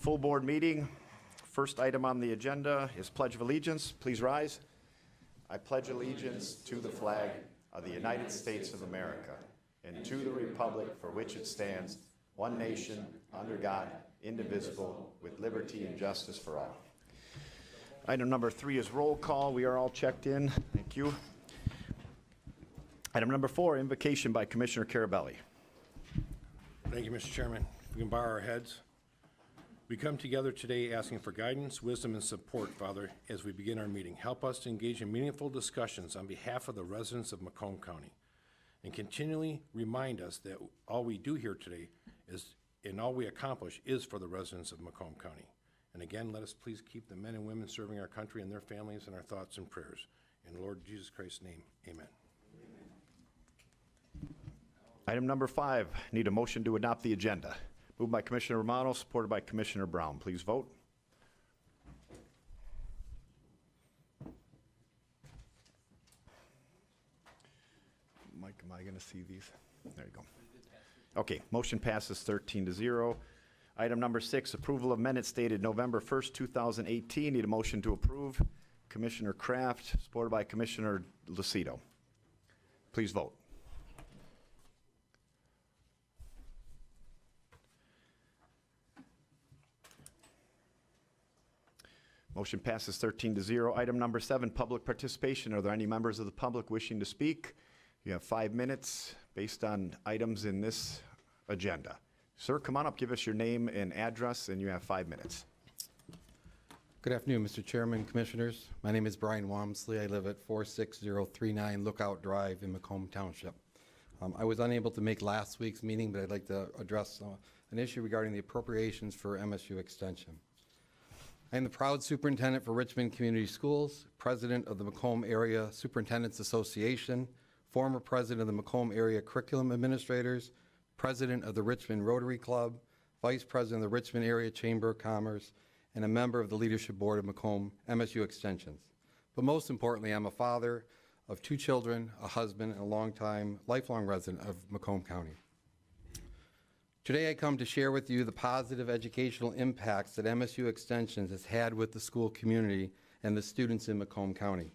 Full board meeting. First item on the agenda is Pledge of Allegiance. Please rise. I pledge allegiance to the flag of the United States of America and to the republic for which it stands, one nation, under God, indivisible, with liberty and justice for all. Item number 3 is roll call. We are all checked in. Thank you. Item number 4, invocation by Commissioner Carabelli. Thank you, Mr. Chairman. We can bow our heads. We come together today asking for guidance, wisdom, and support, Father, as we begin our meeting. Help us to engage in meaningful discussions on behalf of the residents of Macomb County, and continually remind us that all we do here today is, and all we accomplish is for the residents of Macomb County. And again, let us please keep the men and women serving our country and their families in our thoughts and prayers. In the Lord Jesus Christ's name, amen. Item number 5, need a motion to adopt the agenda. Moved by Commissioner Romano, supported by Commissioner Brown. Please vote. Mike, am I going to see these? There you go. Okay, motion passes 13-0. Item number 6, approval of minutes dated November 1st, 2018. Need a motion to approve. Commissioner Kraft, supported by Commissioner Lucido. Please vote. Motion passes 13-0. Item number 7, public participation. Are there any members of the public wishing to speak? You have 5 minutes based on items in this agenda. Sir, come on up, give us your name and address, and you have 5 minutes. Good afternoon, Mr. Chairman, Commissioners. My name is Brian Wamsley. I live at 46039 Lookout Drive in Macomb Township. I was unable to make last week's meeting, but I'd like to address an issue regarding the appropriations for MSU Extension. I am the proud superintendent for Richmond Community Schools, president of the Macomb Area Superintendents Association, former president of the Macomb Area Curriculum Administrators, president of the Richmond Rotary Club, vice president of the Richmond Area Chamber of Commerce, and a member of the leadership board of Macomb MSU Extensions. But most importantly, I'm a father of 2 children, a husband, and a lifelong resident of Macomb County. Today I come to share with you the positive educational impacts that MSU Extensions has had with the school community and the students in Macomb County.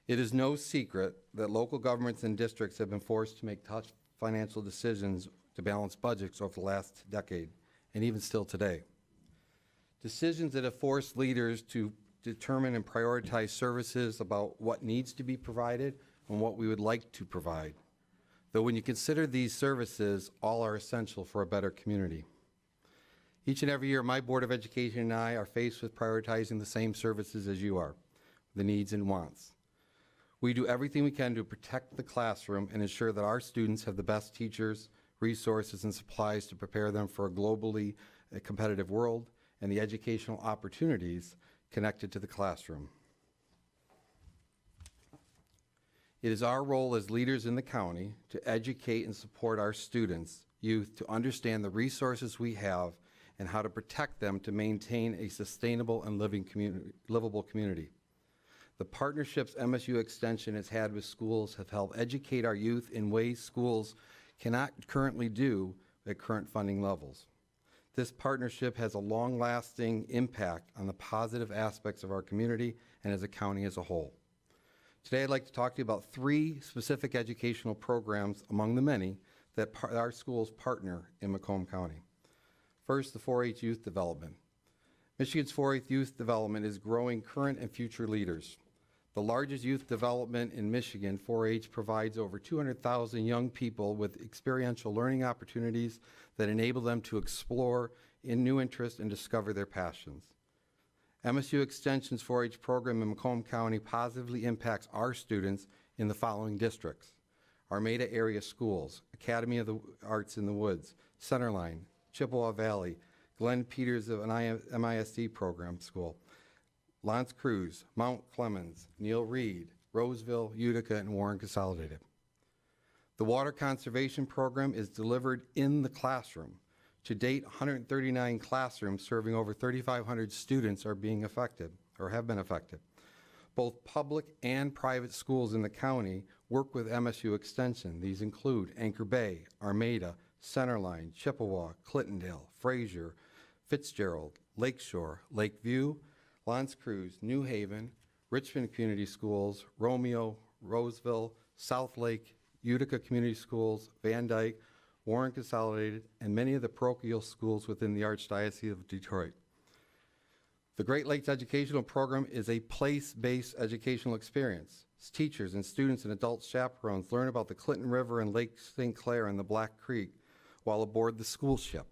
It is no secret that local governments and districts have been forced to make tough financial decisions to balance budgets over the last decade, and even still today. Decisions that have forced leaders to determine and prioritize services about what needs to be provided and what we would like to provide. Though when you consider these services, all are essential for a better community. Each and every year, my Board of Education and I are faced with prioritizing the same services as you are, the needs and wants. We do everything we can to protect the classroom and ensure that our students have the best teachers, resources, and supplies to prepare them for a globally competitive world and the educational opportunities connected to the classroom. It is our role as leaders in the county to educate and support our students, youth, to understand the resources we have and how to protect them to maintain a sustainable and livable community. The partnerships MSU Extension has had with schools have helped educate our youth in ways schools cannot currently do at current funding levels. This partnership has a long-lasting impact on the positive aspects of our community and as a county as a whole. Today I'd like to talk to you about 3 specific educational programs among the many that our schools partner in Macomb County. First, the 4-H youth development. Michigan's 4-H youth development is growing current and future leaders. The largest youth development in Michigan, 4-H provides over 200,000 young people with experiential learning opportunities that enable them to explore in new interests and discover their passions. MSU Extension's 4-H program in Macomb County positively impacts our students in the following districts: Armada area schools, Academy of the Arts in the Woods, Centerline, Chippewa Valley, Glenn Peters of an MISD program school, L'Anse Creuse, Mount Clemens, Neil Reed, Roseville, Utica, and Warren Consolidated. The water conservation program is delivered in the classroom. To date, 139 classrooms serving over 3,500 students are being affected or have been affected. Both public and private schools in the county work with MSU Extension. These include Anchor Bay, Armada, Centerline, Chippewa, Clintondale, Fraser, Fitzgerald, Lakeshore, Lakeview, L'Anse Creuse, New Haven, Richmond Community Schools, Romeo, Roseville, South Lake, Utica Community Schools, Van Dyke, Warren Consolidated, and many of the parochial schools within the Archdiocese of Detroit. The Great Lakes Educational Program is a place-based educational experience. Teachers and students and adult chaperones learn about the Clinton River and Lake St. Clair and the Black Creek while aboard the school ship.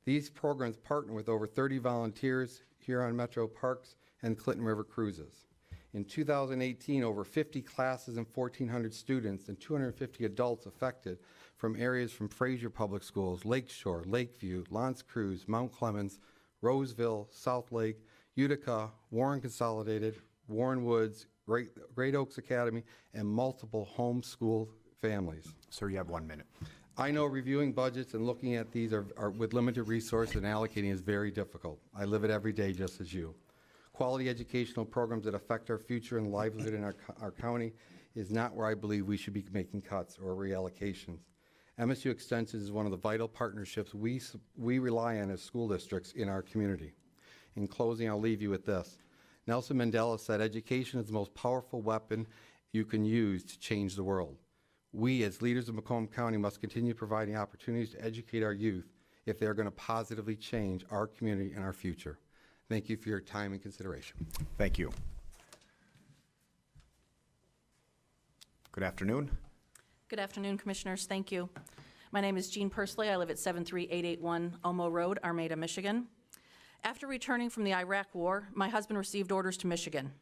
These programs partner with over 30 volunteers here on Metro Parks and Clinton River Cruises. In 2018, over 50 classes and 1,400 students and 250 adults affected from areas from Fraser Public Schools, Lakeshore, Lakeview, L'Anse Creuse, Mount Clemens, Roseville, South Lake, Utica, Warren Consolidated, Warren Woods, Great Oaks Academy, and multiple homeschool families. Sir, you have 1 minute. I know reviewing budgets and looking at these are with limited resources and allocating is very difficult. I live it every day just as you. Quality educational programs that affect our future and livelihood in our county is not where I believe we should be making cuts or reallocations. MSU Extension is one of the vital partnerships we rely on as school districts in our community. In closing, I'll leave you with this. Nelson Mandela said, "Education is the most powerful weapon you can use to change the world." We, as leaders of Macomb County, must continue providing opportunities to educate our youth if they are going to positively change our community and our future. Thank you for your time and consideration. Thank you. Good afternoon. Good afternoon, Commissioners. Thank you. My name is Jean Pursley. I live at 73881 Elmo Road, Armada, Michigan. After returning from the Iraq War, my husband received orders to Michigan.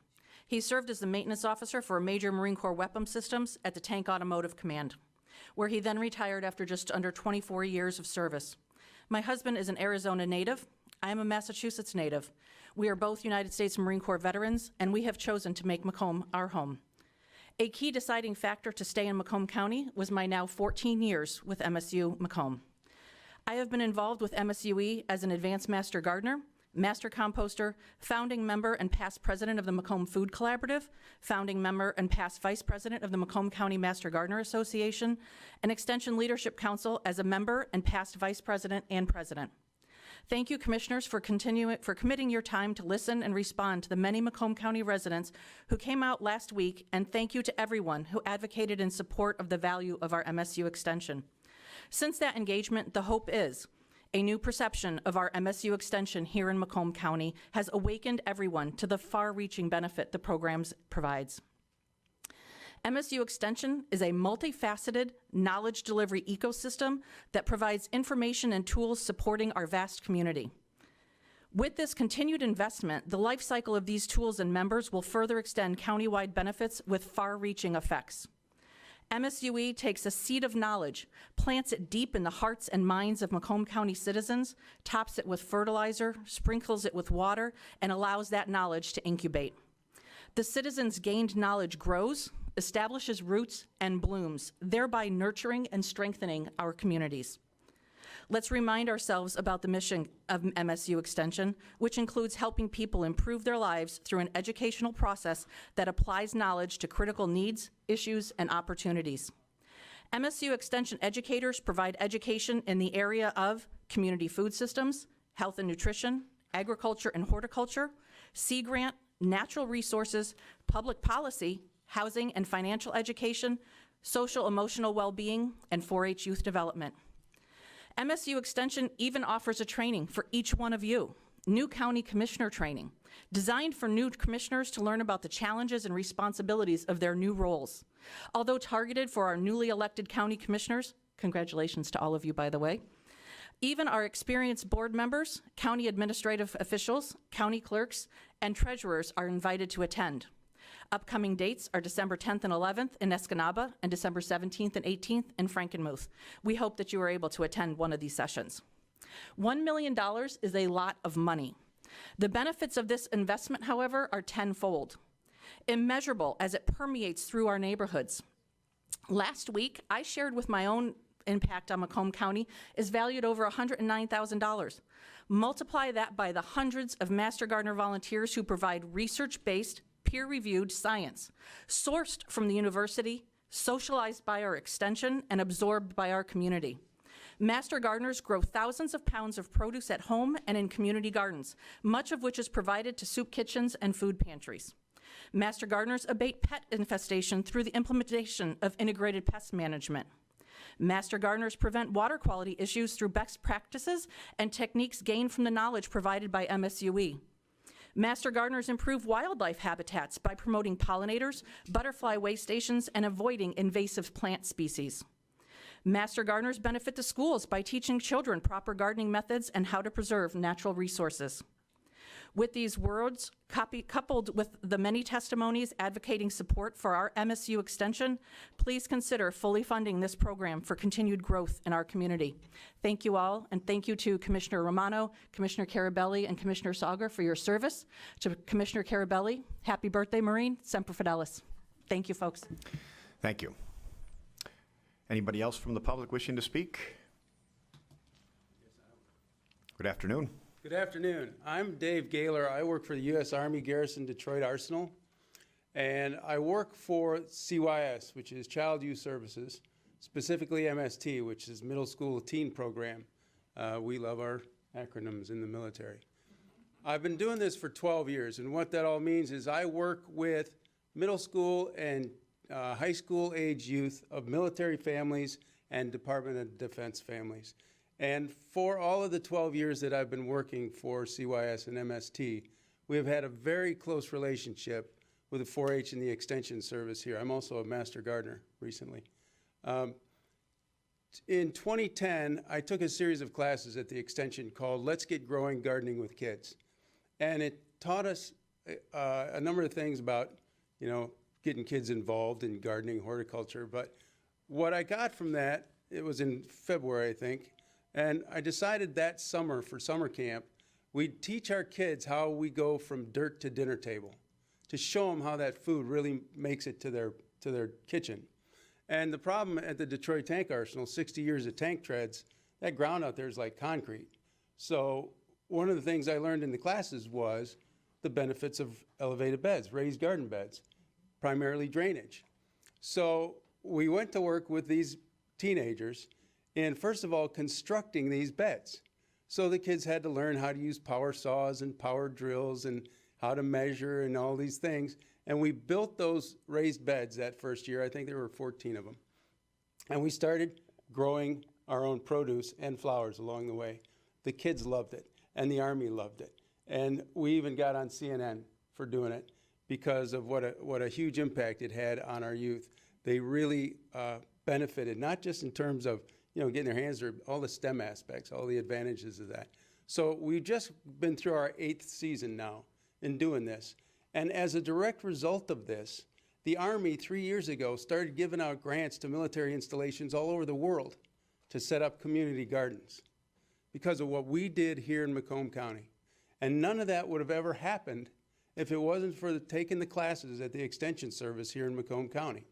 He served as the maintenance officer for major Marine Corps weapons systems at the Tank Automotive Command, where he then retired after just under 24 years of service. My husband is an Arizona native. I am a Massachusetts native. We are both United States Marine Corps veterans, and we have chosen to make Macomb our home. A key deciding factor to stay in Macomb County was my now 14 years with MSU Macomb. I have been involved with MSUE as an advanced master gardener, master composter, founding member and past president of the Macomb Food Collaborative, founding member and past vice president of the Macomb County Master Gardener Association, and Extension Leadership Council as a member and past vice president and president. Thank you, Commissioners, for committing your time to listen and respond to the many Macomb County residents who came out last week, and thank you to everyone who advocated in support of the value of our MSU Extension. Since that engagement, the hope is a new perception of our MSU Extension here in Macomb County has awakened everyone to the far-reaching benefit the programs provides. MSU Extension is a multifaceted knowledge delivery ecosystem that provides information and tools supporting our vast community. With this continued investment, the life cycle of these tools and members will further extend countywide benefits with far-reaching effects. MSUE takes a seed of knowledge, plants it deep in the hearts and minds of Macomb County citizens, tops it with fertilizer, sprinkles it with water, and allows that knowledge to incubate. The citizens' gained knowledge grows, establishes roots, and blooms, thereby nurturing and strengthening our communities. Let's remind ourselves about the mission of MSU Extension, which includes helping people improve their lives through an educational process that applies knowledge to critical needs, issues, and opportunities. MSU Extension educators provide education in the area of community food systems, health and nutrition, agriculture and horticulture, Sea Grant, natural resources, public policy, housing and financial education, social emotional well-being, and 4-H youth development. MSU Extension even offers a training for each one of you, new county commissioner training, designed for new commissioners to learn about the challenges and responsibilities of their new roles. Although targeted for our newly elected county commissioners, congratulations to all of you, by the way, even our experienced board members, county administrative officials, county clerks, and treasurers are invited to attend. Upcoming dates are December 10th and 11th in Escanaba and December 17th and 18th in Frankenmuth. We hope that you are able to attend one of these sessions. $1 million is a lot of money. The benefits of this investment, however, are tenfold. Immeasurable as it permeates through our neighborhoods. Last week, I shared with my own impact on Macomb County is valued over $109,000. Multiply that by the hundreds of Master Gardener volunteers who provide research-based, peer-reviewed science, sourced from the university, socialized by our extension, and absorbed by our community. Master gardeners grow thousands of pounds of produce at home and in community gardens, much of which is provided to soup kitchens and food pantries. Master gardeners abate pet infestation through the implementation of integrated pest management. Master gardeners prevent water quality issues through best practices and techniques gained from the knowledge provided by MSUE. Master gardeners improve wildlife habitats by promoting pollinators, butterfly way stations, and avoiding invasive plant species. Master gardeners benefit the schools by teaching children proper gardening methods and how to preserve natural resources. With these words, coupled with the many testimonies advocating support for our MSU extension, please consider fully funding this program for continued growth in our community. Thank you all, and thank you to Commissioner Romano, Commissioner Carabelli, and Commissioner Sauger for your service. To Commissioner Carabelli, happy birthday, Marine, Semper Fidelis. Thank you, folks. Thank you. Anybody else from the public wishing to speak? Good afternoon. Good afternoon. I'm Dave Gaylor. I work for the U.S. Army Garrison Detroit Arsenal, and I work for CYS, which is Child Youth Services, specifically MST, which is Middle School Teen Program. We love our acronyms in the military. I've been doing this for 12 years, and what that all means is I work with middle school and high school age youth of military families and Department of Defense families. And for all of the 12 years that I've been working for CYS and MST, we have had a very close relationship with the 4-H and the Extension Service here. I'm also a Master Gardener recently. In 2010, I took a series of classes at the Extension called Let's Get Growing Gardening with Kids. And it taught us a number of things about, getting kids involved in gardening, horticulture. But what I got from that, it was in February, I think, and I decided that summer for summer camp, we'd teach our kids how we go from dirt to dinner table, to show them how that food really makes it to their kitchen. And the problem at the Detroit Tank Arsenal, 60 years of tank treads, that ground out there is like concrete. So one of the things I learned in the classes was the benefits of elevated beds, raised garden beds, primarily drainage. So we went to work with these teenagers and first of all, constructing these beds. So the kids had to learn how to use power saws and power drills and how to measure and all these things. And we built those raised beds that first year. I think there were 14 of them. And we started growing our own produce and flowers along the way. The kids loved it, and the Army loved it. And we even got on CNN for doing it because of what a huge impact it had on our youth. They really benefited, not just in terms of getting their hands dirty, all the STEM aspects, all the advantages of that. So we've just been through our 8th season now in doing this. And as a direct result of this, the Army 3 years ago started giving out grants to military installations all over the world to set up community gardens because of what we did here in Macomb County. And none of that would have ever happened if it wasn't for taking the classes at the Extension Service here in Macomb County.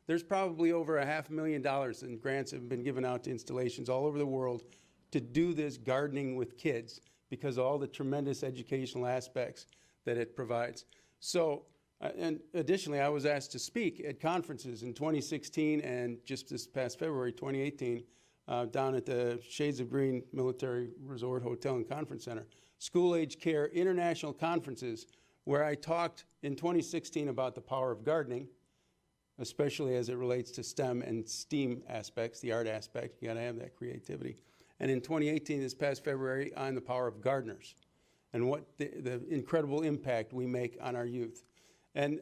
There's probably over $500,000 in grants that have been given out to installations all over the world to do this gardening with kids because of all the tremendous educational aspects that it provides. So, and additionally, I was asked to speak at conferences in 2016 and just this past February, 2018, down at the Shades of Green Military Resort Hotel and Conference Center. School Age Care International Conferences, where I talked in 2016 about the power of gardening, especially as it relates to STEM and STEAM aspects, the art aspect. You gotta have that creativity. And in 2018, this past February, on the power of gardeners and what the incredible impact we make on our youth. And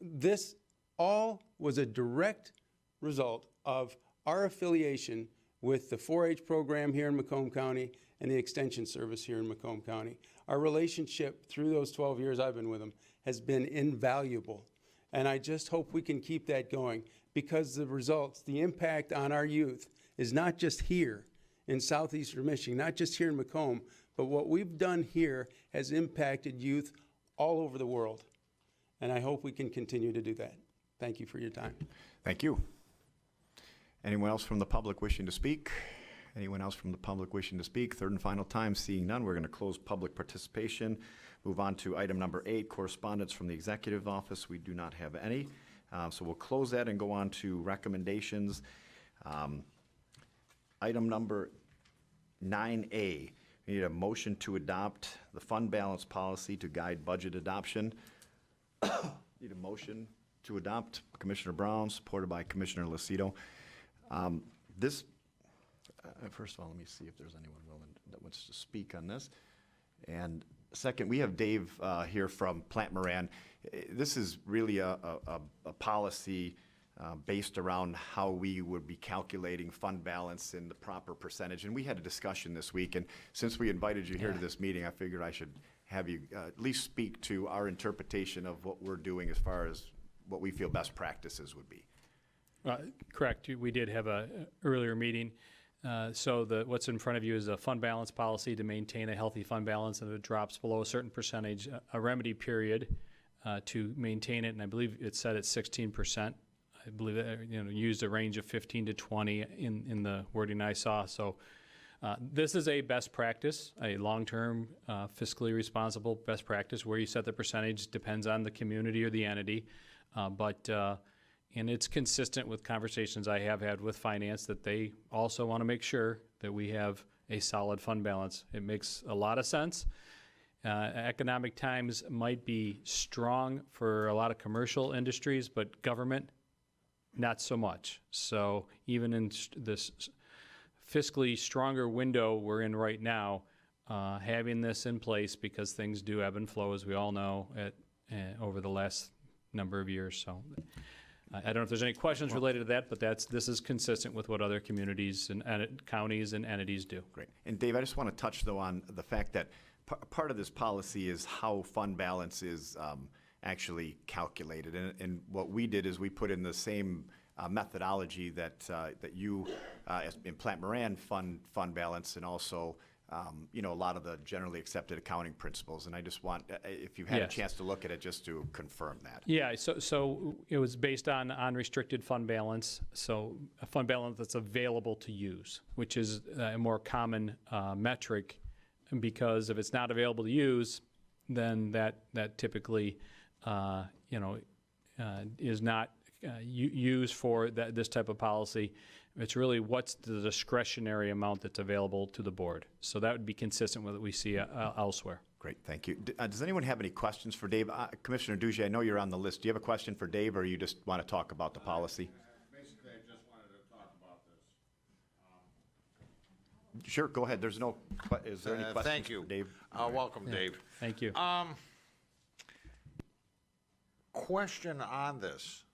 this all was a direct result of our affiliation with the 4-H program here in Macomb County and the Extension Service here in Macomb County. Our relationship through those 12 years I've been with them has been invaluable. And I just hope we can keep that going because the results, the impact on our youth is not just here in southeastern Michigan, not just here in Macomb, but what we've done here has impacted youth all over the world. And I hope we can continue to do that. Thank you for your time. Thank you. Anyone else from the public wishing to speak? Anyone else from the public wishing to speak? Third and final time, seeing none, we're going to close public participation. Move on to item number 8, correspondence from the executive office. We do not have any. So we'll close that and go on to recommendations. Item number 9A, we need a motion to adopt the fund balance policy to guide budget adoption. Need a motion to adopt. Commissioner Brown, supported by Commissioner Lucido. This, first of all, let me see if there's anyone willing that wants to speak on this. And second, we have Dave here from Plant Moran. This is really a policy based around how we would be calculating fund balance in the proper percentage. And we had a discussion this week, and since we invited you here to this meeting, I figured I should have you at least speak to our interpretation of what we're doing as far as what we feel best practices would be. Correct. We did have a earlier meeting. So what's in front of you is a fund balance policy to maintain a healthy fund balance, and if it drops below a certain percentage, a remedy period to maintain it. And I believe it said it's 16%. I believe that, used a range of 15 to 20 in the wording I saw. So this is a best practice, a long-term fiscally responsible best practice where you set the percentage, depends on the community or the entity. And it's consistent with conversations I have had with finance that they also want to make sure that we have a solid fund balance. It makes a lot of sense. Economic times might be strong for a lot of commercial industries, but government, not so much. So even in this fiscally stronger window we're in right now, having this in place, because things do ebb and flow, as we all know, over the last number of years. So I don't know if there's any questions related to that, but this is consistent with what other communities and counties and entities do. Great. And Dave, I just want to touch, though, on the fact that part of this policy is how fund balance is actually calculated. And what we did is we put in the same methodology that you, in Plant Moran, fund balance, and also a lot of the generally accepted accounting principles. And I just want, if you've had a chance to look at it, just to confirm that. Yeah, so it was based on unrestricted fund balance, so a fund balance that's available to use, which is a more common metric, because if it's not available to use, then that typically, is not used for this type of policy. It's really what's the discretionary amount that's available to the board. So that would be consistent with what we see elsewhere. Great, thank you. Does anyone have any questions for Dave? Commissioner Duge, I know you're on the list. Do you have a question for Dave, or you just want to talk about the policy? Basically, I just wanted to talk about this. Sure, go ahead. Is there any questions Thank you. for Dave? Welcome, Dave. Thank you. Question on this.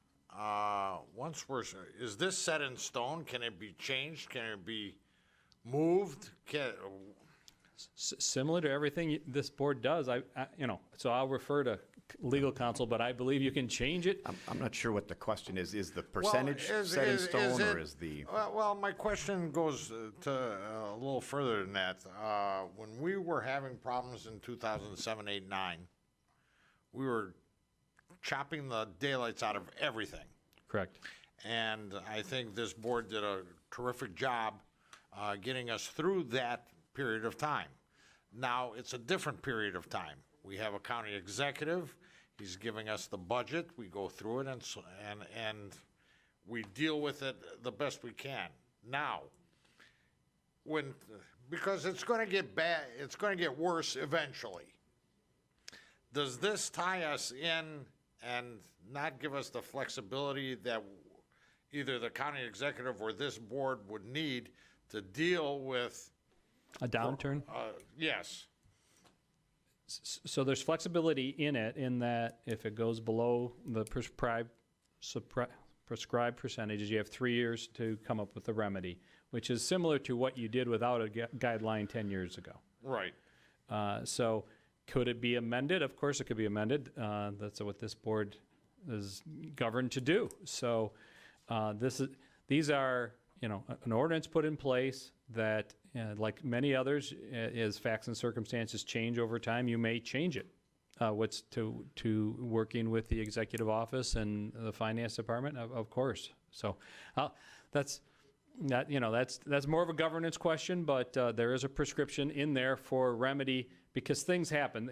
Is this set in stone? Can it be changed? Can it be moved? Similar to everything this board does, so I'll refer to legal counsel, but I believe you can change it. I'm not sure what the question is. Is the percentage set in stone, or is the... Well, my question goes to a little further than that. When we were having problems in 2007, 8, 9, we were chopping the daylights out of everything. Correct. And I think this board did a terrific job getting us through that period of time. Now, it's a different period of time. We have a county executive. He's giving us the budget. We go through it, and we deal with it the best we can. Now, because it's going to get bad, it's going to get worse eventually. Does this tie us in and not give us the flexibility that either the county executive or this board would need to deal with A downturn? Yes. So there's flexibility in it, in that if it goes below the prescribed percentages, you have 3 years to come up with a remedy, which is similar to what you did without a guideline 10 years ago. Right. So could it be amended? Of course it could be amended. That's what this board is governed to do. So these are, an ordinance put in place that, like many others, as facts and circumstances change over time, you may change it. What's to working with the executive office and the finance department, of course. So that's more of a governance question, but there is a prescription in there for remedy, because things happen.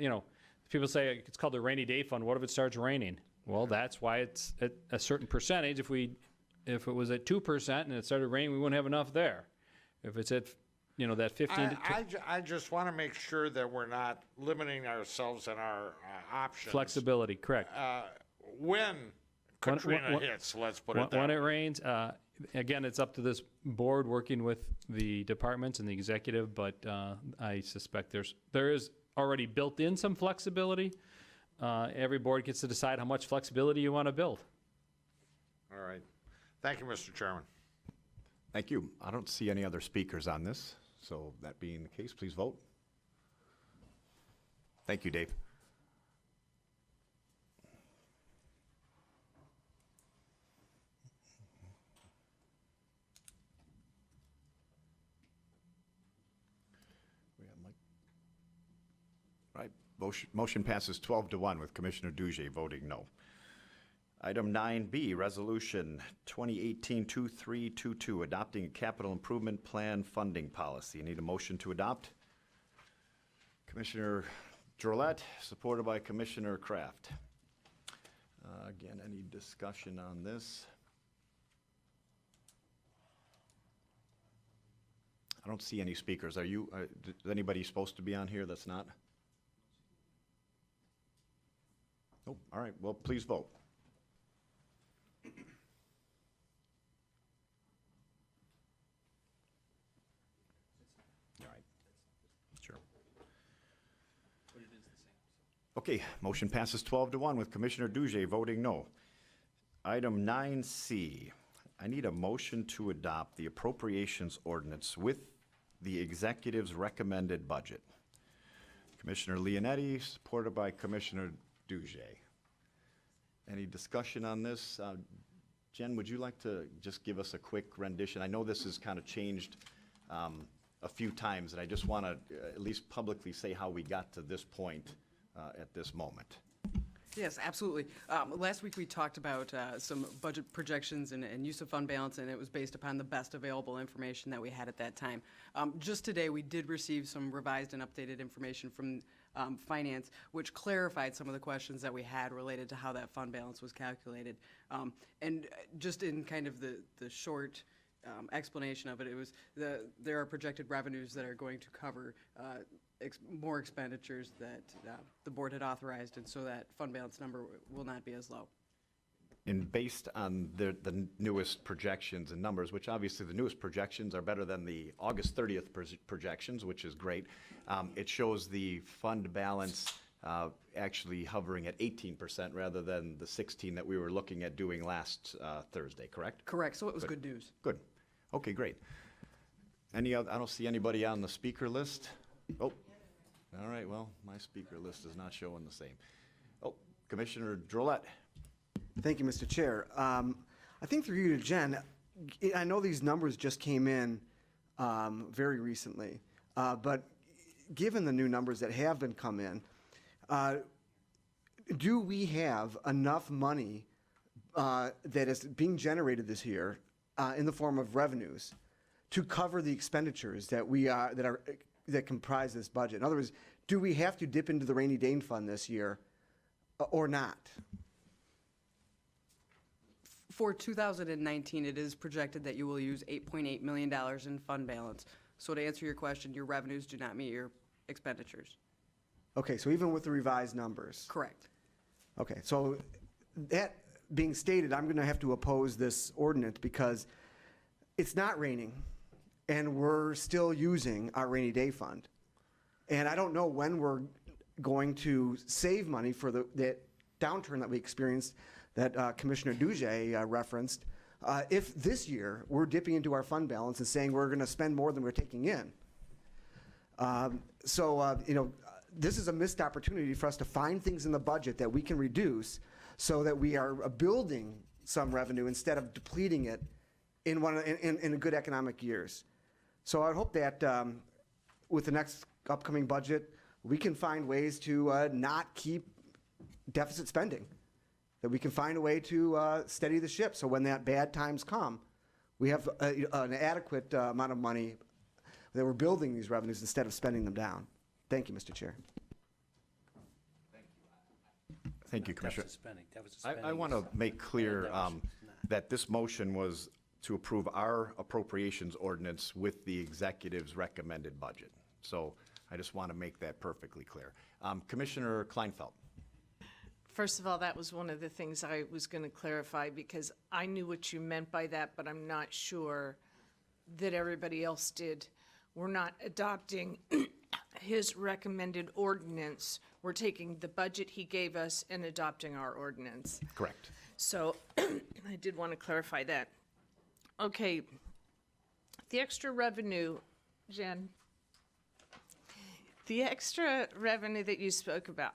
People say it's called the rainy day fund. What if it starts raining? Well, that's why it's at a certain percentage. If it was at 2% and it started raining, we wouldn't have enough there. If it's at you know, that 15 to I just want to make sure that we're not limiting ourselves in our options. flexibility, correct. When Katrina hits, let's put it that When way. it rains, again, it's up to this board working with the departments and the executive, but I suspect there is already built in some flexibility. Every board gets to decide how much flexibility you want to build. All right. Thank you, Mr. Chairman. Thank you. I don't see any other speakers on this, so that being the case, please vote. Thank you, Dave. We have Mike. Right, motion passes 12-1 with Commissioner Duge voting no. Item 9B, Resolution 2018-2322, adopting a capital improvement plan funding policy. Need a motion to adopt? Commissioner Drollet, supported by Commissioner Kraft. Again, any discussion on this? I don't see any speakers. Is anybody supposed to be on here that's not? Nope. All right, well, please vote. All right. Sure. Okay, motion passes 12-1 with Commissioner Duge voting no. Item 9C, I need a motion to adopt the appropriations ordinance with the executive's recommended budget. Commissioner Leonetti, supported by Commissioner Duge. Any discussion on this? Jen, would you like to just give us a quick rendition? I know this has kind of changed a few times, and I just want to at least publicly say how we got to this point at this moment. Yes, absolutely. Last week, we talked about some budget projections and use of fund balance, and it was based upon the best available information that we had at that time. Just today, we did receive some revised and updated information from Finance, which clarified some of the questions that we had related to how that fund balance was calculated. And just in kind of the short explanation of it, there are projected revenues that are going to cover more expenditures that the board had authorized, and so that fund balance number will not be as low. And based on the newest projections and numbers, which obviously the newest projections are better than the August 30th projections, which is great, it shows the fund balance actually hovering at 18% rather than the 16 that we were looking at doing last Thursday, correct? Correct, so it was good news. Good. Okay, great. Any other, I don't see anybody on the speaker list. Oh, all right, well, my speaker list is not showing the same. Oh, Commissioner Drollet. Thank you, Mr. Chair. I think through you to Jen, I know these numbers just came in very recently, but given the new numbers that have been come in, do we have enough money that is being generated this year in the form of revenues to cover the expenditures that comprise this budget? In other words, do we have to dip into the rainy day fund this year or not? For 2019, it is projected that you will use $8.8 million in fund balance. So to answer your question, your revenues do not meet your expenditures. Okay, so even with the revised numbers? Correct. Okay, so that being stated, I'm going to have to oppose this ordinance because it's not raining, and we're still using our rainy day fund. And I don't know when we're going to save money for that downturn that we experienced that Commissioner Duge referenced, if this year we're dipping into our fund balance and saying we're going to spend more than we're taking in. This is a missed opportunity for us to find things in the budget that we can reduce so that we are building some revenue instead of depleting it in good economic years. So I hope that with the next upcoming budget, we can find ways to not keep deficit spending, that we can find a way to steady the ship so when that bad times come, we have an adequate amount of money that we're building these revenues instead of spending them down. Thank you, Mr. Chair. Thank you, Commissioner. Deficit spending. I want to make clear that this motion was to approve our appropriations ordinance with the executive's recommended budget. So I just want to make that perfectly clear. Commissioner Kleinfeld. First of all, that was one of the things I was going to clarify, because I knew what you meant by that, but I'm not sure that everybody else did. We're not adopting his recommended ordinance. We're taking the budget he gave us and adopting our ordinance. Correct. So I did want to clarify that. Okay, the extra revenue, Jen, the extra revenue that you spoke about,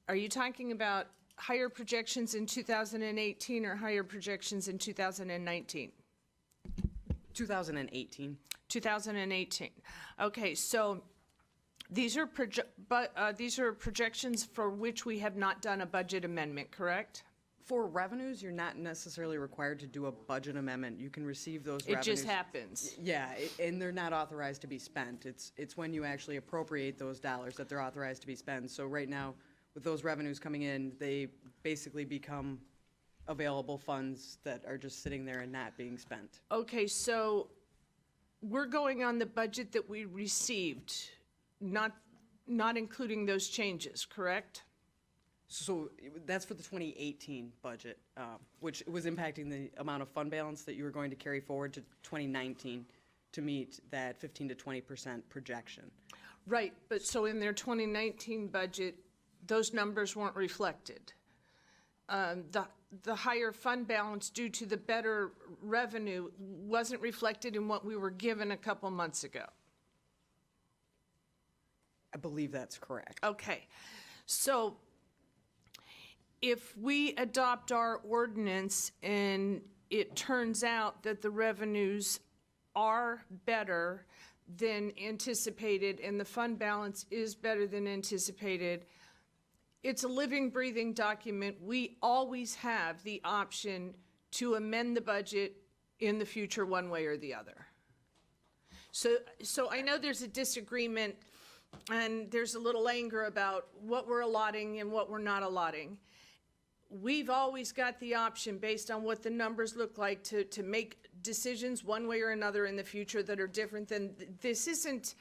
are you talking about higher projections in 2018 or higher projections in 2019? 2018. 2018. Okay, so these are projections for which we have not done a budget amendment, correct? For revenues, you're not necessarily required to do a budget amendment. You can receive those It revenues. just happens. Yeah, and they're not authorized to be spent. It's when you actually appropriate those dollars that they're authorized to be spent. So right now, with those revenues coming in, they basically become available funds that are just sitting there and not being spent. Okay, so we're going on the budget that we received, not including those changes, correct? So that's for the 2018 budget, which was impacting the amount of fund balance that you were going to carry forward to 2019 to meet that 15 to 20% projection. Right, but so in their 2019 budget, those numbers weren't reflected. The higher fund balance due to the better revenue wasn't reflected in what we were given a couple months ago. I believe that's correct. Okay, so if we adopt our ordinance and it turns out that the revenues are better than anticipated and the fund balance is better than anticipated, it's a living, breathing document. We always have the option to amend the budget in the future one way or the other. So I know there's a disagreement and there's a little anger about what we're allotting and what we're not allotting. We've always got the option, based on what the numbers look like, to make decisions one way or another in the future that are different than, this isn't,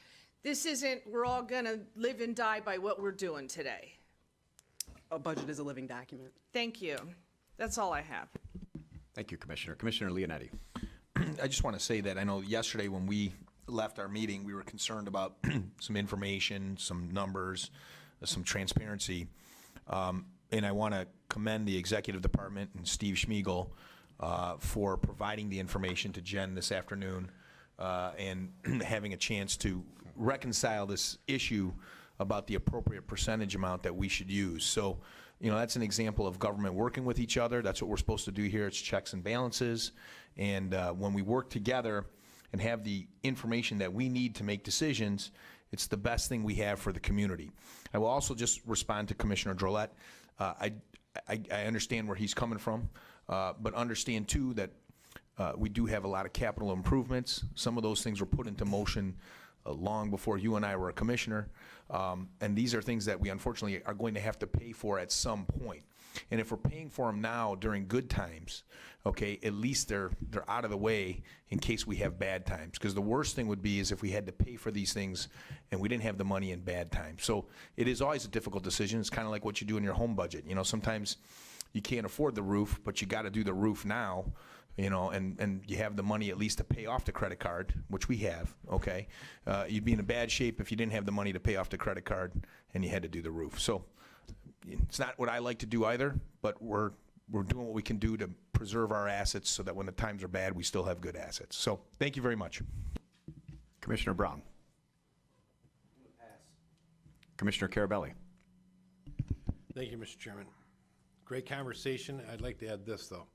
we're all gonna live and die by what we're doing today. A budget is a living document. Thank you. That's all I have. Thank you, Commissioner. Commissioner Leonetti. I just want to say that I know yesterday when we left our meeting, we were concerned about some information, some numbers, some transparency. And I want to commend the executive department and Steve Schmiegel for providing the information to Jen this afternoon and having a chance to reconcile this issue about the appropriate percentage amount that we should use. So, you know, that's an example of government working with each other. That's what we're supposed to do here. It's checks and balances. And when we work together and have the information that we need to make decisions, it's the best thing we have for the community. I will also just respond to Commissioner Drolet. I understand where he's coming from, but understand too that we do have a lot of capital improvements. Some of those things were put into motion long before you and I were a commissioner, and these are things that we unfortunately are going to have to pay for at some point. And if we're paying for them now during good times, okay, at least they're out of the way in case we have bad times. Because the worst thing would be is if we had to pay for these things and we didn't have the money in bad times. So it is always a difficult decision. It's kind of like what you do in your home budget. You know, sometimes you can't afford the roof, but you got to do the roof now. You know, and you have the money at least to pay off the credit card, which we have, okay? You'd be in a bad shape if you didn't have the money to pay off the credit card and you had to do the roof. So it's not what I like to do either, but we're doing what we can do to preserve our assets so that when the times are bad, we still have good assets. So thank you very much. Commissioner Brown. Commissioner Carabelli. Thank you, Mr. Chairman. Great conversation. I'd like to add this, though.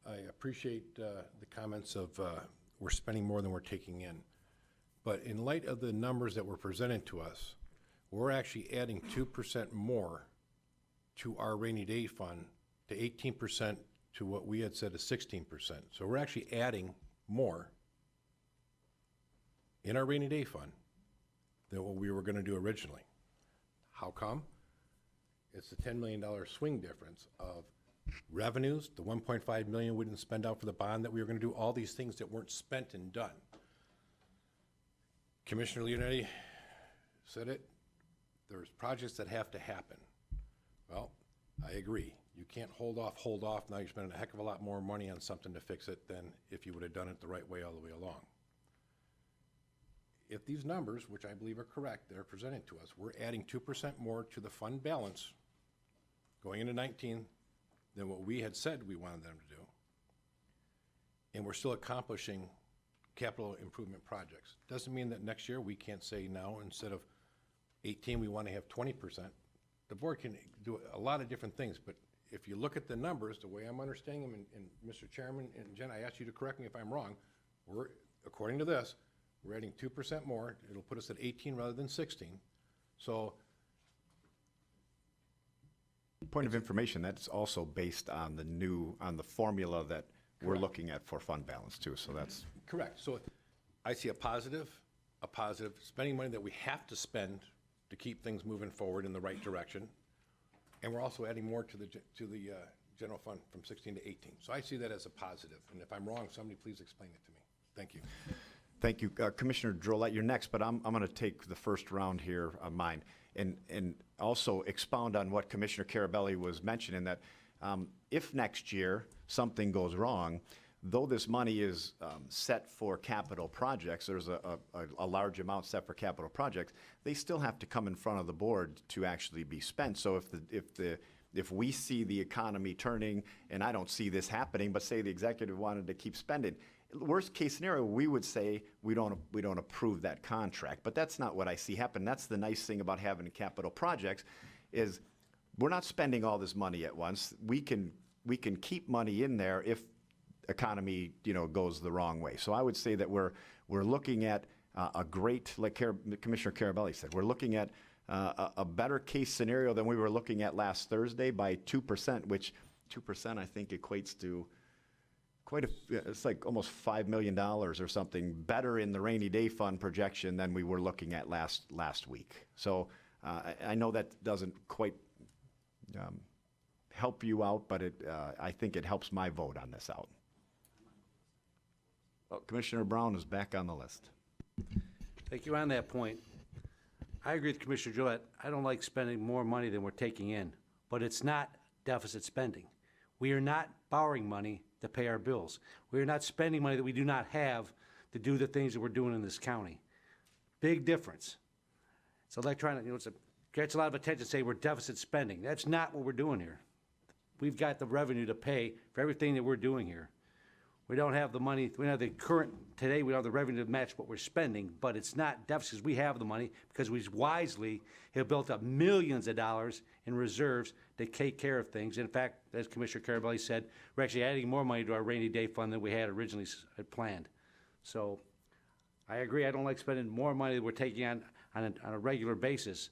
I appreciate the comments of we're spending more than we're taking in. But in light of the numbers that were presented to us, we're actually adding 2% more to our rainy day fund, to 18% to what we had said is 16%. So we're actually adding more in our rainy day fund than what we were going to do originally. How come? It's the $10 million swing difference of revenues, the 1.5 million we didn't spend out for the bond, that we were going to do all these things that weren't spent and done. Commissioner Leonetti said it, there's projects that have to happen. Well, I agree. You can't hold off. Now you're spending a heck of a lot more money on something to fix it than if you would have done it the right way all the way along. If these numbers, which I believe are correct, that are presented to us, we're adding 2% more to the fund balance going into 19 than what we had said we wanted them to do. And we're still accomplishing capital improvement projects. Doesn't mean that next year we can't say now, instead of 18, we want to have 20%. The board can do a lot of different things, but if you look at the numbers, the way I'm understanding them, and Mr. Chairman and Jen, I ask you to correct me if I'm wrong, we're, according to this, we're adding 2% more. It'll put us at 18 rather than 16. So, Point of information, that's also based on the formula that we're looking at for fund balance too, so that's. correct. So I see a positive, spending money that we have to spend to keep things moving forward in the right direction. And we're also adding more to the general fund from 16 to 18. So I see that as a positive. And if I'm wrong, somebody please explain it to me. Thank you. Thank you. Commissioner Drolet, you're next, but I'm going to take the first round here of mine and also expound on what Commissioner Carabelli was mentioning, that if next year something goes wrong, though this money is set for capital projects, there's a large amount set for capital projects, they still have to come in front of the board to actually be spent. So if we see the economy turning, and I don't see this happening, but say the executive wanted to keep spending, worst case scenario, we would say we don't approve that contract. But that's not what I see happen. That's the nice thing about having capital projects, is we're not spending all this money at once. We can keep money in there if economy goes the wrong way. So I would say that we're looking at a great, like Commissioner Carabelli said, we're looking at a better case scenario than we were looking at last Thursday by 2%, which 2% I think equates to it's like almost $5 million or something better in the rainy day fund projection than we were looking at last week. So I know that doesn't quite help you out, but I think it helps my vote on this out. Well, Commissioner Brown is back on the list. Thank you. On that point, I agree with Commissioner Gillette. I don't like spending more money than we're taking in, but it's not deficit spending. We are not borrowing money to pay our bills. We are not spending money that we do not have to do the things that we're doing in this county. Big difference. It's electronic, it gets a lot of attention to say we're deficit spending. That's not what we're doing here. We've got the revenue to pay for everything that we're doing here. We don't have the money, we don't have the today we don't have the revenue to match what we're spending, but it's not deficits. We have the money because we wisely have built up millions of dollars in reserves to take care of things. In fact, as Commissioner Carabelli said, we're actually adding more money to our rainy day fund than we had originally planned. So I agree, I don't like spending more money that we're taking on a regular basis,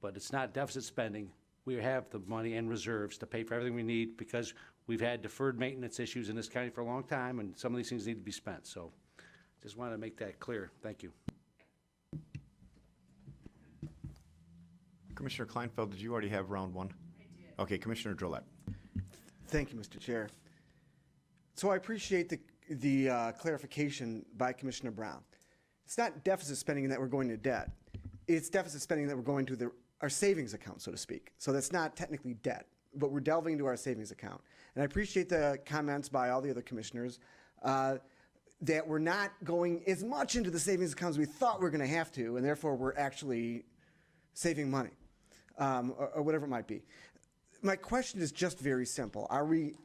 but it's not deficit spending. We have the money and reserves to pay for everything we need because we've had deferred maintenance issues in this county for a long time, and some of these things need to be spent. So just wanted to make that clear. Thank you. Commissioner Kleinfeld, did you already have round one? I did. Okay, Commissioner Drolet. Thank you, Mr. Chair. So I appreciate the clarification by Commissioner Brown. It's not deficit spending that we're going to debt. It's deficit spending that we're going to our savings account, so to speak. So that's not technically debt, but we're delving into our savings account. And I appreciate the comments by all the other commissioners that we're not going as much into the savings accounts as we thought we were going to have to, and therefore we're actually saving money, or whatever it might be. My question is just very simple. Are we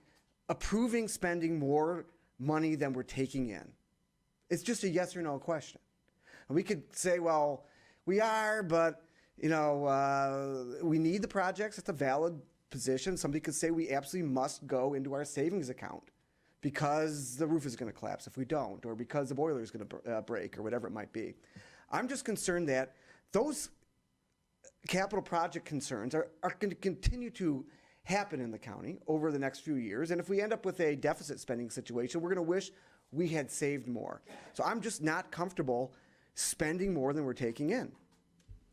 approving spending more money than we're taking in? It's just a yes or no question. And we could say, well, we are, but we need the projects. It's a valid position. Somebody could say we absolutely must go into our savings account because the roof is going to collapse if we don't, or because the boiler is going to break, or whatever it might be. I'm just concerned that those capital project concerns are going to continue to happen in the county over the next few years. And if we end up with a deficit spending situation, we're going to wish we had saved more. So I'm just not comfortable spending more than we're taking in.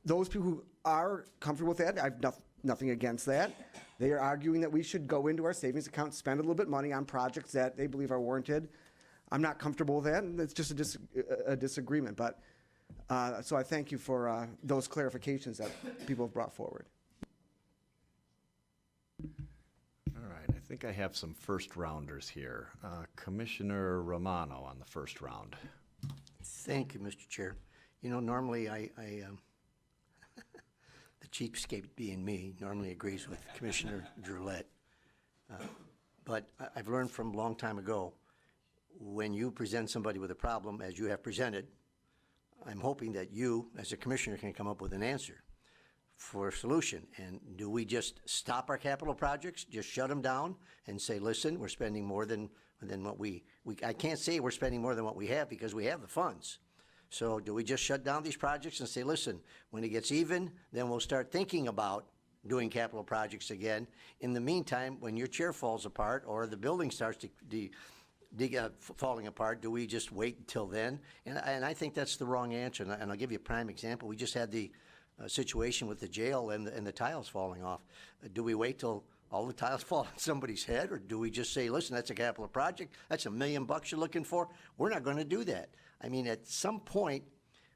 those people who are comfortable with that, I've nothing against that. They are arguing that we should go into our savings account, spend a little bit of money on projects that they believe are warranted. I'm not comfortable with that, and it's just a disagreement. But so I thank you for those clarifications that people have brought forward. All right, I think I have some first rounders here. Commissioner Romano on the first round. Thank you, Mr. Chair. You know, normally the cheapskate being me, normally agrees with Commissioner Drollet. But I've learned from a long time ago, when you present somebody with a problem, as you have presented, I'm hoping that you, as a commissioner, can come up with an answer for a solution. And do we just stop our capital projects, just shut them down and say, listen, we're spending more than what I can't say we're spending more than what we have because we have the funds. So do we just shut down these projects and say, listen, when it gets even, then we'll start thinking about doing capital projects again. In the meantime, when your chair falls apart or the building starts falling apart, do we just wait until then? And I think that's the wrong answer. And I'll give you a prime example. We just had the situation with the jail and the tiles falling off. Do we wait till all the tiles fall on somebody's head, or do we just say, listen, that's a capital project, that's $1 million you're looking for? We're not going to do that. I mean, at some point,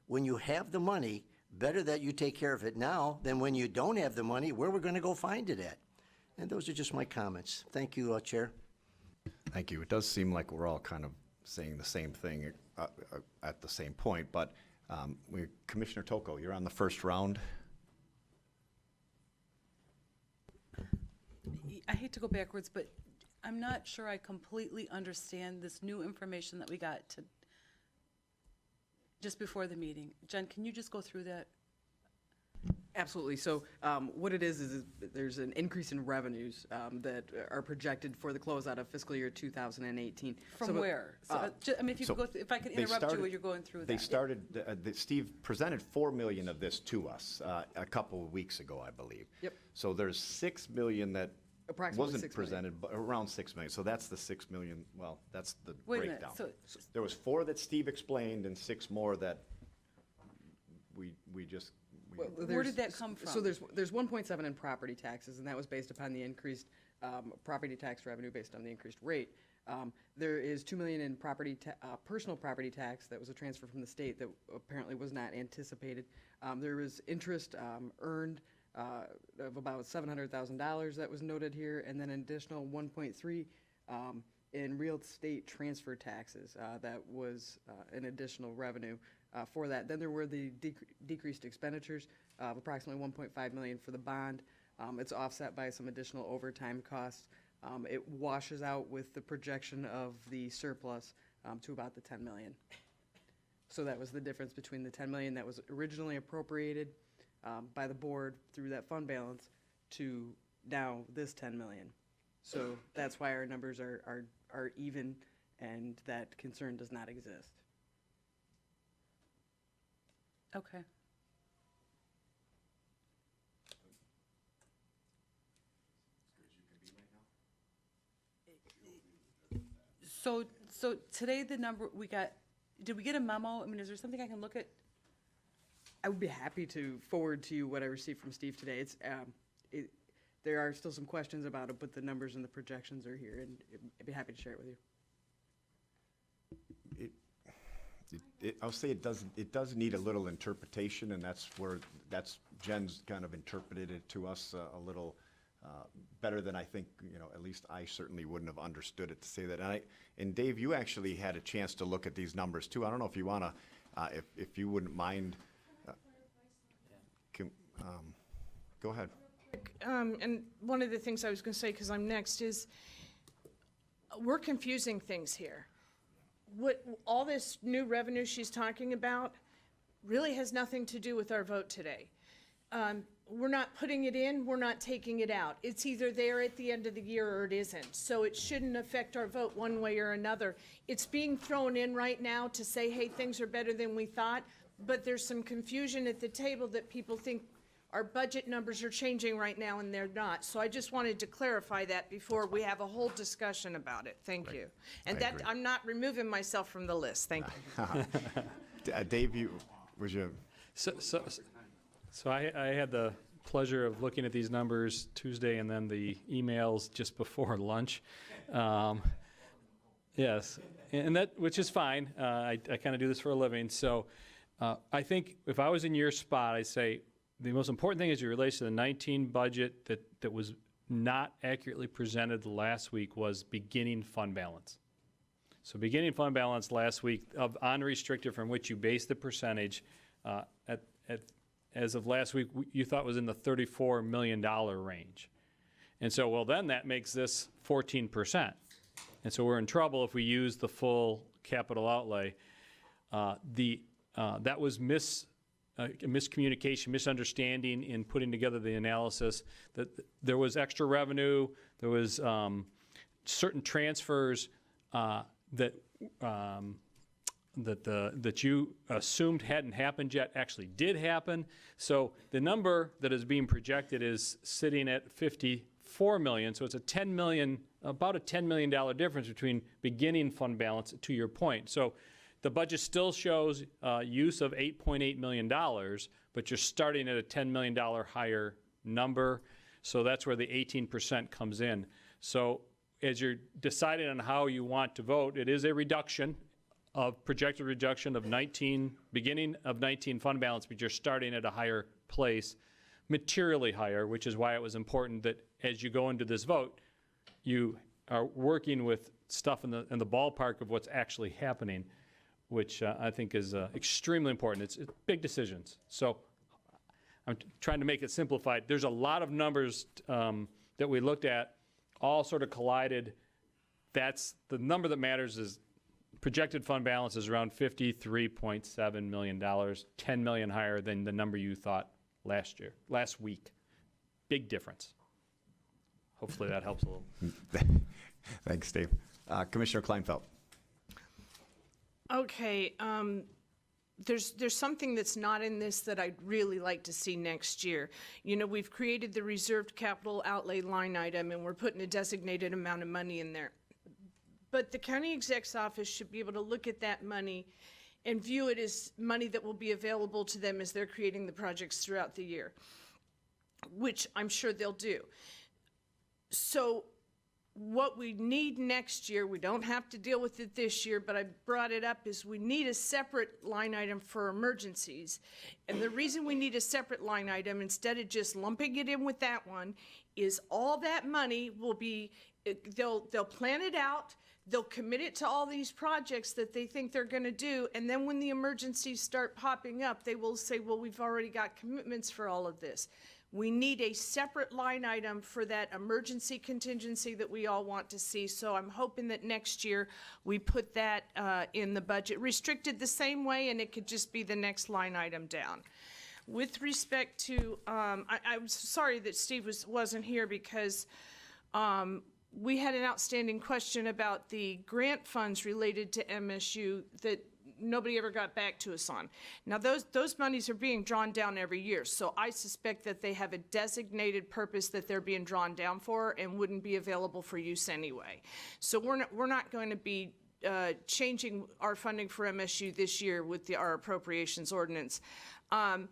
when you have the money, better that you take care of it now than when you don't have the money, where we're going to go find it at. And those are just my comments. Thank you, Chair. Thank you. It does seem like we're all kind of saying the same thing at the same point, but Commissioner Toko, you're on the first round. I hate to go backwards, but I'm not sure I completely understand this new information that we got just before the meeting. Jen, can you just go through that? Absolutely. So what it is there's an increase in revenues that are projected for the closeout of fiscal year 2018. From where? I mean, if you could if I could interrupt you while you're going through that. They started, Steve presented $4 million of this to us a couple of weeks ago, I believe. Yep. So there's $6 million that Approximately wasn't $6 million. presented, but around $6 million. So that's the $6 million, well, that's the Wait a minute, breakdown. so- There was 4 that Steve explained and 6 more that we just. Well, Where did that come from? So there's 1.7 in property taxes, and that was based upon the increased property tax revenue based on the increased rate. There is $2 million in personal property tax that was a transfer from the state that apparently was not anticipated. There was interest earned of about $700,000 that was noted here, and then an additional 1.3 in real estate transfer taxes. That was an additional revenue for that. Then there were the decreased expenditures of approximately $1.5 million for the bond. It's offset by some additional overtime costs. It washes out with the projection of the surplus to about the $10 million. So that was the difference between the $10 million that was originally appropriated by the board through that fund balance to now this $10 million. So that's why our numbers are even, and that concern does not exist. Okay. So today the number we got, did we get a memo? I mean, is there something I can look at? I would be happy to forward to you what I received from Steve today. There are still some questions about it, but the numbers and the projections are here, and I'd be happy to share it with you. I'll say it does need a little interpretation, and that's Jen's kind of interpreted it to us a little better than I think, at least I certainly wouldn't have understood it to say that. And Dave, you actually had a chance to look at these numbers too. I don't know if you want to, if you wouldn't mind. Go ahead. And one of the things I was going to say, because I'm next, is we're confusing things here. What all this new revenue she's talking about really has nothing to do with our vote today. We're not putting it in, we're not taking it out. It's either there at the end of the year or it isn't. So it shouldn't affect our vote one way or another. It's being thrown in right now to say, hey, things are better than we thought, but there's some confusion at the table that people think our budget numbers are changing right now, and they're not. So I just wanted to clarify that before we have a whole discussion about it. Thank you. And I agree. I'm not removing myself from the list. Thank you. Dave, was you? So I had the pleasure of looking at these numbers Tuesday and then the emails just before lunch. Yes, and that, which is fine. I kind of do this for a living. So I think if I was in your spot, I'd say the most important thing as it relates to the 19 budget that was not accurately presented last week was beginning fund balance. So beginning fund balance last week of unrestricted, from which you base the percentage, as of last week, you thought was in the $34 million range. And so, well, then that makes this 14%. And so we're in trouble if we use the full capital outlay. That was miscommunication, misunderstanding in putting together the analysis. That there was extra revenue, there was certain transfers that you assumed hadn't happened yet actually did happen. So the number that is being projected is sitting at $54 million. So it's a about a $10 million difference between beginning fund balance, to your point. So the budget still shows use of $8.8 million, but you're starting at a $10 million higher number. So that's where the 18% comes in. So as you're deciding on how you want to vote, it is a reduction of projected reduction of beginning of 19 fund balance, but you're starting at a higher place, materially higher, which is why it was important that as you go into this vote, you are working with stuff in the ballpark of what's actually happening, which I think is extremely important. It's big decisions. So I'm trying to make it simplified. There's a lot of numbers that we looked at, all sort of collided. That's the number that matters. Is projected fund balance is around $53.7 million, $10 million higher than the number you thought last week. Big difference. Hopefully that helps a little. Thanks, Dave. Commissioner Kleinfeld. Okay, there's something that's not in this that I'd really like to see next year. You know, we've created the reserved capital outlay line item, and we're putting a designated amount of money in there. But the county exec's office should be able to look at that money and view it as money that will be available to them as they're creating the projects throughout the year, which I'm sure they'll do. So what we need next year, we don't have to deal with it this year, but I brought it up, is we need a separate line item for emergencies. And the reason we need a separate line item, instead of just lumping it in with that one, is all that money will be, they'll plan it out, they'll commit it to all these projects that they think they're gonna do, and then when the emergencies start popping up, they will say, well, we've already got commitments for all of this. We need a separate line item for that emergency contingency that we all want to see. So I'm hoping that next year we put that in the budget, restricted the same way, and it could just be the next line item down. With respect to, I'm sorry that Steve wasn't here, because we had an outstanding question about the grant funds related to MSU that nobody ever got back to us on. Now those monies are being drawn down every year, so I suspect that they have a designated purpose that they're being drawn down for and wouldn't be available for use anyway. So we're not going to be changing our funding for MSU this year with our appropriations ordinance. But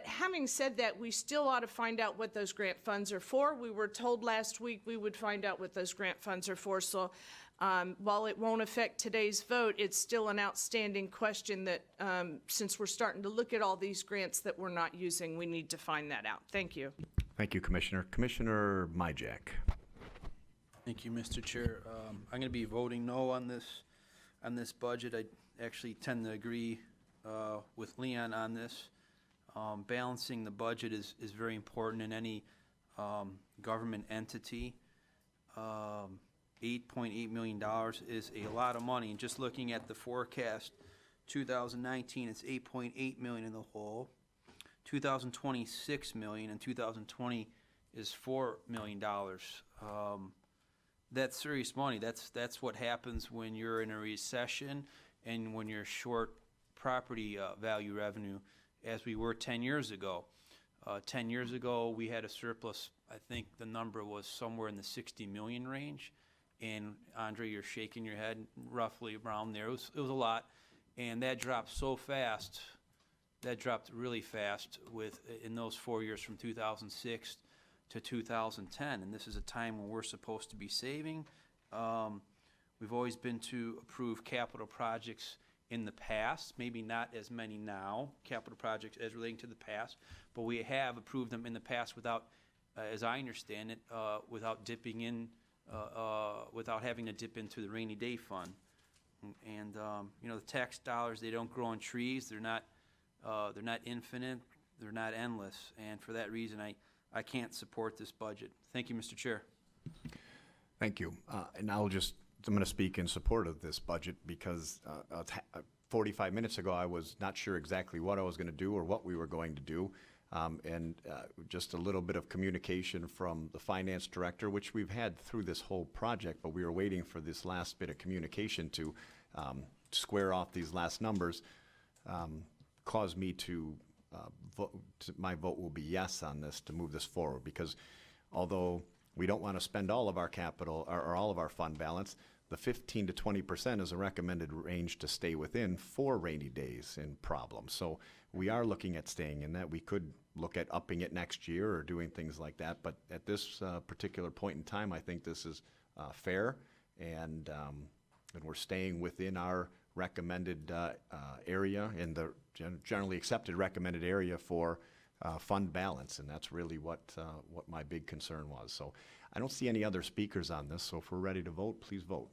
having said that, we still ought to find out what those grant funds are for. We were told last week we would find out what those grant funds are for. So while it won't affect today's vote, it's still an outstanding question that since we're starting to look at all these grants that we're not using, we need to find that out. Thank you. Thank you, Commissioner. Commissioner Myjack. Thank you, Mr. Chair. I'm going to be voting no on this budget. I actually tend to agree with Leon on this. Balancing the budget is very important in any government entity. $8.8 million is a lot of money. And just looking at the forecast, 2019, it's $8.8 million in the hole. 2020, $6 million, and 2020 is $4 million. That's serious money. That's what happens when you're in a recession and when you're short property value revenue, as we were 10 years ago. 10 years ago, we had a surplus. I think the number was somewhere in the 60 million range. And Andre, you're shaking your head, roughly around there. It was a lot, and that dropped so fast that dropped really fast in those 4 years from 2006 to 2010, and this is a time when we're supposed to be saving. We've always been to approve capital projects in the past, maybe not as many now, capital projects as relating to the past, but we have approved them in the past without, as I understand it, without dipping in, without having to dip into the rainy day fund. And you know, the tax dollars, they don't grow on trees. They're not infinite. They're not endless. And for that reason, I can't support this budget. Thank you, Mr. Chair. Thank you. And I'm going to speak in support of this budget because 45 minutes ago, I was not sure exactly what I was going to do or what we were going to do. Just a little bit of communication from the finance director, which we've had through this whole project, but we were waiting for this last bit of communication to square off these last numbers, caused me to vote. My vote will be yes on this to move this forward, because although we don't want to spend all of our capital or all of our fund balance, the 15 to 20% is a recommended range to stay within for rainy days and problems. So we are looking at staying in that. We could look at upping it next year or doing things like that. But at this particular point in time, I think this is fair, and we're staying within our recommended area, in the generally accepted recommended area for fund balance, and that's really what my big concern was. So I don't see any other speakers on this, so if we're ready to vote, please vote.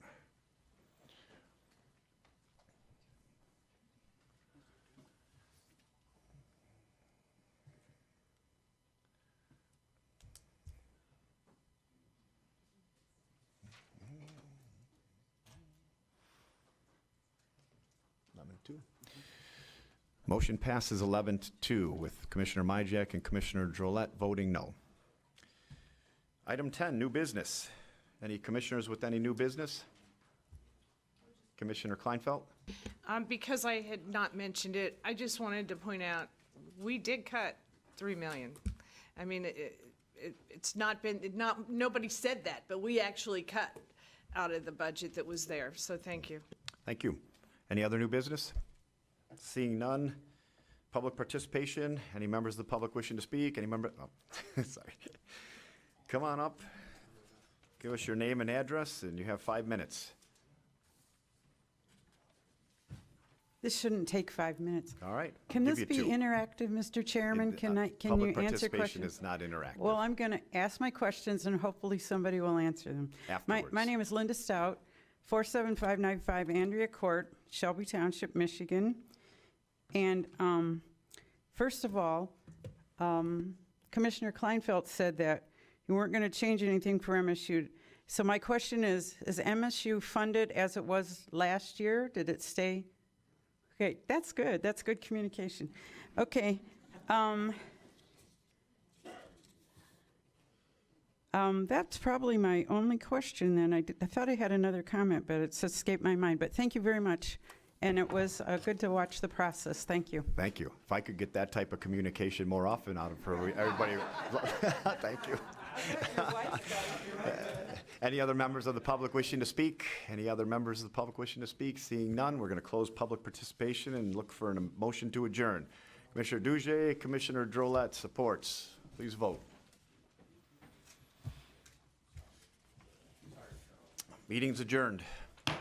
Motion passes 11-2 with Commissioner Myjack and Commissioner Drollet voting no. Item 10, new business. Any commissioners with any new business? Commissioner Kleinfeld? Because I had not mentioned it, I just wanted to point out, we did cut $3 million. I mean, it's not been, nobody said that, but we actually cut out of the budget that was there, so thank you. Thank you. Any other new business? Seeing none. Public participation. Any members of the public wishing to speak? Any member? Oh, sorry. Come on up. Give us your name and address, and you have 5 minutes. This shouldn't take 5 minutes. All right. Can this be interactive, Mr. Chairman? Can you answer Public participation questions? is not interactive. Well, I'm going to ask my questions, and hopefully somebody will answer them. Afterwards. My name is Linda Stout, 47595 Andrea Court, Shelby Township, Michigan. And first of all, Commissioner Kleinfeld said that you weren't going to change anything for MSU. So my question is MSU funded as it was last year? Did it stay? Okay, that's good. That's good communication. Okay. That's probably my only question then. I thought I had another comment, but it's escaped my mind. But thank you very much. And it was good to watch the process. Thank you. Thank you. If I could get that type of communication more often out of her, everybody. Thank you. Any other members of the public wishing to speak? Any other members of the public wishing to speak? Seeing none, we're going to close public participation and look for a motion to adjourn. Commissioner Duge, Commissioner Drollet supports. Please vote. Meeting's adjourned.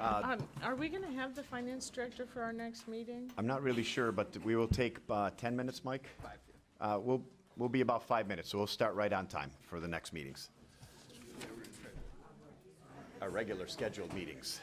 Are we going to have the finance director for our next meeting? I'm not really sure, but we will take 10 minutes, Mike? 5. We'll be about 5 minutes, so we'll start right on time for the next meetings. Our regular scheduled meetings.